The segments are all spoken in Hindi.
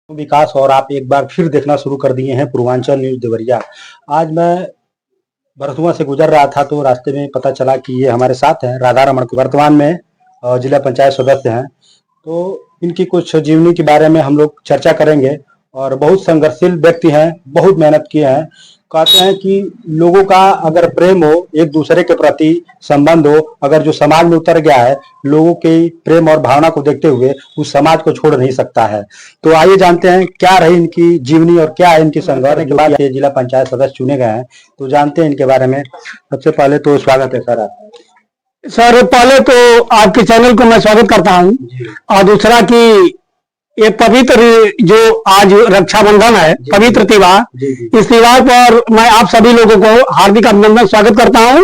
विकास और आप एक बार फिर देखना शुरू कर दिए हैं पूर्वांचल न्यूज देवरिया। आज मैं भरसुआ से गुजर रहा था तो रास्ते में पता चला कि ये हमारे साथ हैं राधा रमण, वर्तमान में जिला पंचायत सदस्य हैं। तो इनकी कुछ जीवनी के बारे में हम लोग चर्चा करेंगे और बहुत संघर्षशील व्यक्ति हैं, बहुत मेहनत किए हैं। कहते हैं कि लोगों का अगर प्रेम हो, एक दूसरे के प्रति संबंध हो, अगर जो समाज में उतर गया है, लोगों के प्रेम और भावना को देखते हुए उस समाज को छोड़ नहीं सकता है। तो आइए जानते हैं क्या रही इनकी जीवनी और क्या है इनकी संघर्ष के बाद ये जिला पंचायत सदस्य चुने गए हैं। तो जानते हैं इनके बारे में। सबसे पहले तो स्वागत है सर। सर पहले तो आपके चैनल को मैं स्वागत करता हूं, और दूसरा कि ये पवित्र जो आज रक्षाबंधन है, पवित्र त्योहार, इस त्योहार पर मैं आप सभी लोगों को हार्दिक अभिनंदन स्वागत करता हूं।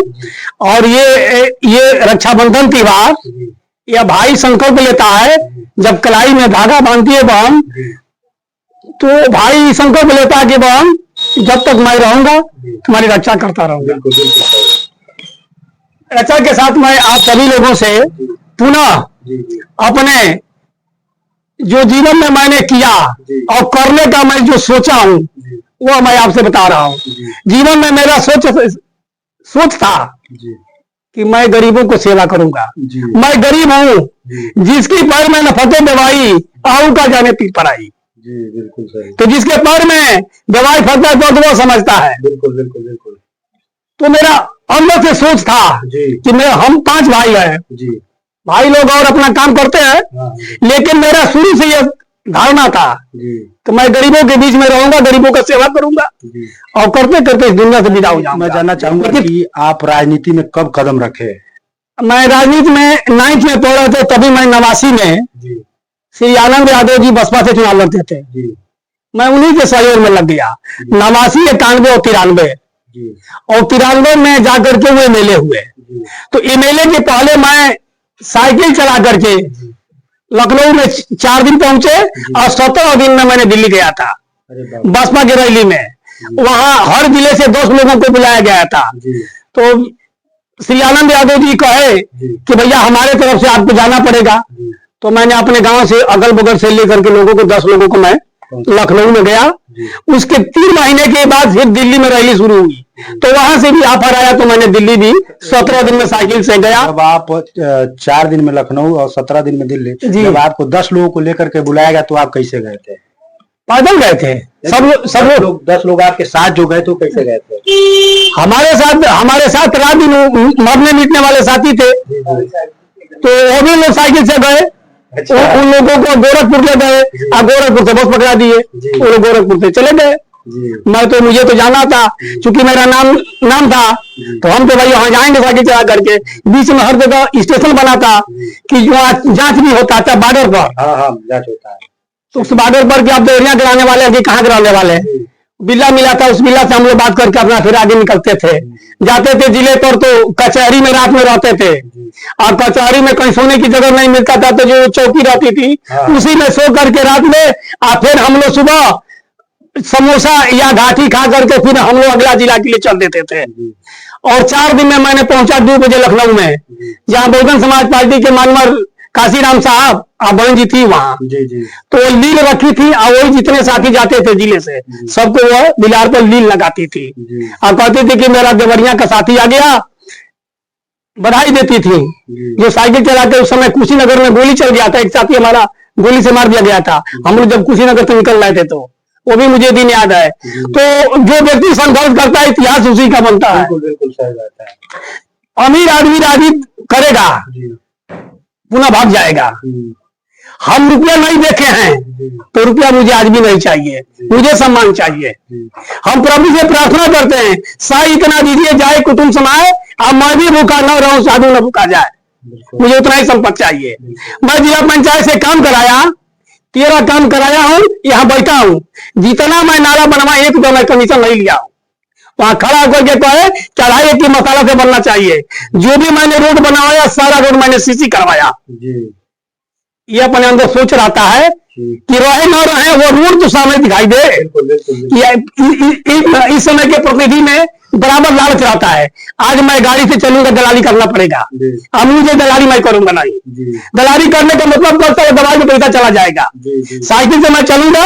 और ये रक्षाबंधन त्योहार यह भाई संकल्प लेता है, जब कलाई में धागा बांधती है बहन, तो भाई संकल्प लेता है कि बहन जब तक मैं रहूंगा तुम्हारी रक्षा करता रहूंगा। रक्षा के साथ मैं आप सभी लोगों से पुनः अपने जो जीवन में मैंने किया और करने का मैं जो सोचा हूं वो मैं आपसे बता रहा हूं। जीवन में मेरा सोच था कि मैं गरीबों को सेवा करूंगा। मैं गरीब हूं, जिसकी पैर में न फटे दवाई आऊ का जाने पीठ पर आई। बिल्कुल सही। तो जिसके पैर में दवाई फटता तो वो समझता है। बिल्कुल बिल्कुल बिल्कुल। तो मेरा अंदर से सोच था कि हम 5 भाई हैं, भाई लोग और अपना काम करते हैं, लेकिन मेरा शुरू से यह धारणा था कि मैं गरीबों के बीच में रहूंगा, गरीबों का सेवा करूंगा और करते करते इस दुनिया से विदा हो जाऊंगा। मैं जानना चाहूंगा कि आप राजनीति में कब कदम रखे? मैं राजनीति में 9th में पढ़ रहे थे, तभी मैं 89 में श्री आनंद यादव जी बसपा से चुनाव लड़ते थे। मैं उन्हीं के सहयोग में लग गया। 89, 91 और 93 और 93 में जाकर के वो एमएलए हुए। तो एमएलए के पहले मैं साइकिल चला करके लखनऊ में 4 दिन पहुंचे और 17 दिन में मैंने दिल्ली गया था बसपा की रैली में। वहां हर जिले से 10 लोगों को बुलाया गया था। तो श्री आनंद यादव जी कहे कि भैया हमारे तरफ से आपको जाना पड़ेगा। तो मैंने अपने गांव से अगल बगल से लेकर के लोगों को 10 लोगों को मैं लखनऊ में गया। उसके 3 महीने के बाद फिर दिल्ली में रैली शुरू हुई, तो वहां से भी ऑफर आया, तो मैंने दिल्ली भी 17 दिन में साइकिल से गया। जब आप 4 दिन में लखनऊ और 17 दिन में दिल्ली, जब आपको 10 लोगों को लेकर के बुलाया गया तो आप कैसे गए थे? पैदल गए थे। सब लोग 10 लोग आपके साथ जो गए तो कैसे गए थे? हमारे साथ रात दिन मरने मिटने वाले साथी थे, तो वो भी लोग साइकिल से गए। उन लोगों को गोरखपुर ले गए और गोरखपुर से बस पकड़ा दिए, वो लोग गोरखपुर से चले गए। मुझे तो जाना था, क्योंकि मेरा नाम था, तो हम तो भाई वहां जाएंगे साइकिल चला करके। बीच में हर जगह स्टेशन बना था कि जांच भी होता था बॉर्डर पर। जांच होता है। तो उस बॉर्डर पर कि आप देवरिया के रहने वाले हैं कि कहाँ के रहने वाले हैं, बिल्ला मिला था। उस बिल्ला से हम लोग बात करके अपना फिर आगे निकलते थे। जाते थे जिले पर तो कचहरी में रात में रहते थे, और कचहरी में कहीं सोने की जगह नहीं मिलता था, तो जो चौकी रहती थी उसी में सो करके रात में, और फिर हम लोग सुबह समोसा या घाटी खा करके फिर हम लोग अगला जिला के लिए चल देते थे। और 4 दिन में मैंने पहुंचा 2 बजे लखनऊ में, जहां बहुजन समाज पार्टी के मानवर काशीराम साहब बहन जी थी वहां। तो लील रखी थी, और वही जितने साथी जाते थे जिले से सबको वो बिलार पर लील लगाती थी और कहती थी कि मेरा देवरिया का साथी आ गया, बधाई देती थी। जो साइकिल चलाते उस समय कुशीनगर में गोली चल गया था, एक साथी हमारा गोली से मार दिया गया था। हम लोग जब कुशीनगर से निकल रहे थे तो वो भी मुझे दिन याद है। तो जो व्यक्ति संघर्ष करता है इतिहास उसी का बनता है। बिल्कुल सही बात है। अमीर आदमी राजनीति करेगा, पुनः भाग जाएगा। हम रुपया नहीं देखे हैं तो रुपया मुझे आज भी नहीं चाहिए, मुझे सम्मान चाहिए। हम प्रभु से प्रार्थना करते हैं, साई इतना दीजिए जाए कुटुंब समाए, अब मैं भी भूखा न रहूं साधु न भूखा जाए। मुझे उतना ही संपत्ति चाहिए। मैं जिला पंचायत से काम कराया, 13 काम कराया हूं, यहाँ बैठा हूं। जितना मैं नारा बनवा एक तो मैं कमीशन नहीं लिया हूं। वहां खड़ा होकर के कहे चढ़ाई की मसाला से बनना चाहिए। जो भी मैंने रोड बनवाया सारा रोड मैंने सीसी करवाया। ये अपने अंदर सोच रहता है कि रहे न रहे वो रोड तो सामने दिखाई दे। इस समय के प्रतिनिधि में बराबर लालच रहता है। आज मैं गाड़ी से चलूंगा दलाली करना पड़ेगा, अब मुझे दलाली मैं करूंगा नहीं। दलाली करने का मतलब करता है दवाई में पैसा चला जाएगा। साइकिल से मैं चलूंगा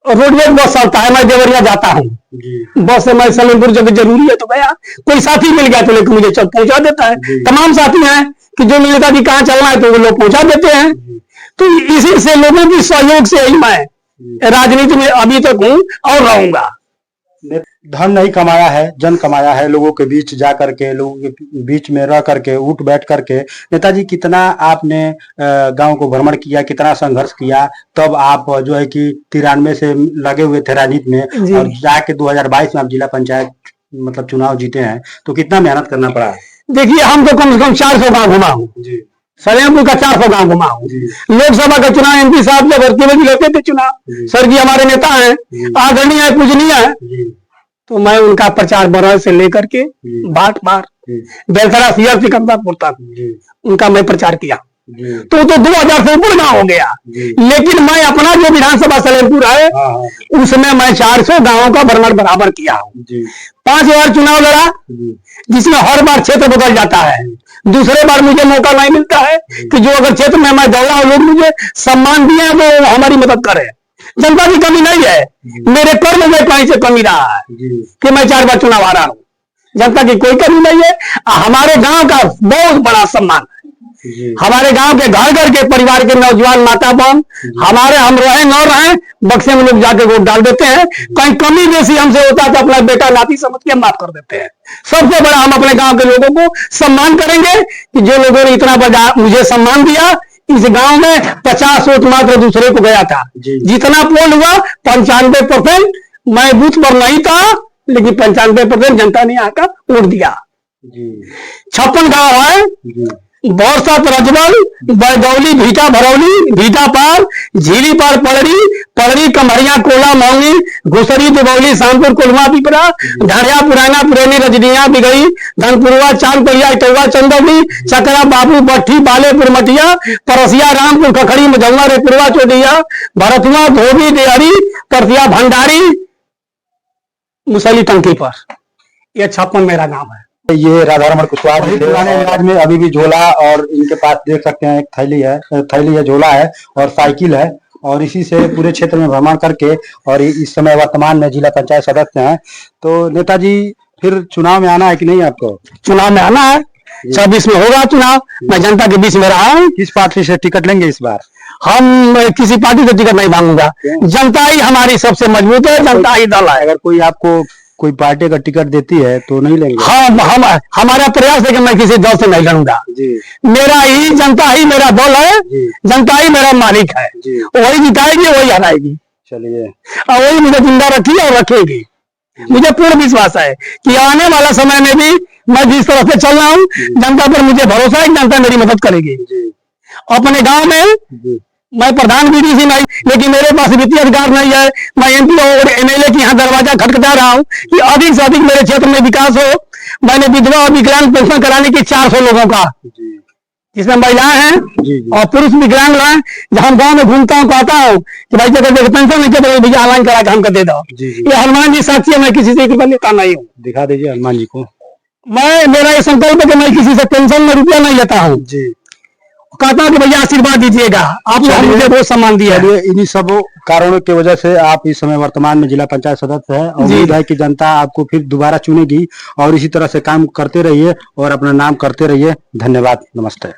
रोडवेज बस चलता है, मैं देवरिया जाता हूँ जी बस से। मैं सलेमपुर जब जरूरी है तो गया, कोई साथी मिल गया तो लेकर मुझे चल पहुंचा देता है। जी। तमाम साथी हैं कि जो नेताजी कहाँ चलना है तो वो लोग पहुंचा देते हैं। तो इसी से लोगों की सहयोग से ही मैं राजनीति में अभी तक हूँ और रहूंगा। धन नहीं कमाया है, जन कमाया है, लोगों के बीच जा करके, लोगों के बीच में रह करके, उठ बैठ करके। नेताजी कितना आपने गांव को भ्रमण किया, कितना संघर्ष किया, तब आप जो है कि 93 से लगे हुए थे राजनीति में, और जाके 2022 में आप जिला पंचायत मतलब चुनाव जीते हैं, तो कितना मेहनत करना पड़ा? देखिए, हम तो कम से कम 400 गाँव घुमा हूँ, सलेमपुर का 400 गाँव घुमा हूँ। लोकसभा का चुनाव MP साहब जब भर्ती में लड़ते थे चुनाव, सर जी हमारे नेता है, आदरणीय है, पूजनीय है, तो मैं उनका प्रचार बरह से लेकर के बाट बार बेलखरा सीआर सिकंदरपुर तक उनका मैं प्रचार किया। तो 2000 से ऊपर गाँव हो गया। लेकिन मैं अपना जो विधानसभा सलेमपुर है उसमें मैं 400 गाँवों का भ्रमण बराबर किया हूँ। 5 बार चुनाव लड़ा, जिसमें हर बार क्षेत्र बदल जाता है। दूसरे बार मुझे मौका नहीं मिलता है कि जो अगर क्षेत्र में मैं दौड़ा, लोग मुझे सम्मान दिए तो हमारी मदद करे। जनता की कमी नहीं है, मेरे कर्म में कहीं से कमी रहा है कि मैं 4 बार चुनाव आ रहा हूँ। जनता की कोई कमी नहीं है। हमारे गांव का बहुत बड़ा सम्मान है। हमारे गांव के घर घर के परिवार के नौजवान माता बहन हमारे, हम रहे न रहे, बक्से में लोग जाके वोट डाल देते हैं। कहीं कमी बेसी हमसे होता है तो अपना बेटा नाती समझ के माफ कर देते हैं। सबसे बड़ा हम अपने गांव के लोगों को सम्मान करेंगे कि जो लोगों ने इतना बड़ा मुझे सम्मान दिया। इस गांव में 50 वोट मात्र दूसरे को गया था, जितना पोल हुआ 95%। मैं बूथ पर नहीं था, लेकिन 95% जनता ने आकर वोट दिया। 56 गांव है, बौरसा, रजबल, बरदौली, भीटा भरौली, भीटा पार, झीली पार, पड़री, पड़री, कमरिया, कोला, मौनी, घुसरी, दुबौली, शामपुर, कोल्हा, पिपरा, ढारिया, पुराना, पुरैनी, रजनिया, बिगई, धनपुरवा, चांदपरिया, इटौवा, चंदौली, चकरा, बाबू, बट्ठी, बालेपुर, मटिया, परसिया, रामपुर, खखड़ी, मझौवा, रेपुरवा, चोटिया, भरतुआ, धोबी, देहरी, परसिया, भंडारी, मुसली टंकी पर। यह 56 मेरा नाम है। ये राधारमण कुशवाहा पुराने इलाज में अभी भी झोला, और इनके पास देख सकते हैं एक थैली है, झोला है और साइकिल है, और इसी से पूरे क्षेत्र में भ्रमण करके, और इस समय वर्तमान में जिला पंचायत सदस्य हैं। तो नेताजी फिर चुनाव में आना है कि नहीं आपको? चुनाव में आना है, 26 में होगा चुनाव। मैं जनता के बीच में रहा हूँ। किस पार्टी से टिकट लेंगे इस बार? हम किसी पार्टी से टिकट नहीं मांगूंगा। जनता ही हमारी सबसे मजबूत है, जनता ही दल है। अगर कोई आपको कोई पार्टी अगर टिकट देती है तो नहीं लेंगे? हम हमारा प्रयास है कि मैं किसी दल से नहीं लड़ूंगा। मेरा ही जनता ही मेरा दल है, जनता ही मेरा मालिक है। वही जिताएगी, वही हराएगी। चलिए, और वही मुझे जिंदा रखी और रखेगी। मुझे पूर्ण विश्वास है कि आने वाला समय में भी मैं जिस तरह से चल रहा हूँ, जनता पर मुझे भरोसा है कि जनता मेरी मदद करेगी। अपने गांव में मैं प्रधान बीडीसी नहीं, लेकिन मेरे पास वित्तीय अधिकार नहीं है। मैं MP और MLA की यहाँ दरवाजा खटखटा रहा हूँ कि अधिक से अधिक मेरे क्षेत्र में विकास हो। मैंने विधवा और विकलांग पेंशन कराने की 400 लोगों का, जिसमें महिलाएं हैं और पुरुष विकलांग हैं। जब हम गाँव में घूमता हूँ, कहता हूँ कि भाई जगह पेंशन नहीं चल, भैया ऑनलाइन करा के हमको दे दो। ये हनुमान जी साक्षी है, मैं किसी से लेता नहीं हूँ। दिखा दीजिए हनुमान जी को। मेरा ये संकल्प है कि मैं किसी से पेंशन में रुपया नहीं लेता हूँ। कहता हूँ कि भैया आशीर्वाद दीजिएगा, आप मुझे बहुत सम्मान दिया है। इन्हीं सब कारणों की वजह से आप इस समय वर्तमान में जिला पंचायत सदस्य है, और उम्मीद है कि जनता आपको फिर दोबारा चुनेगी, और इसी तरह से काम करते रहिए और अपना नाम करते रहिए। धन्यवाद, नमस्ते।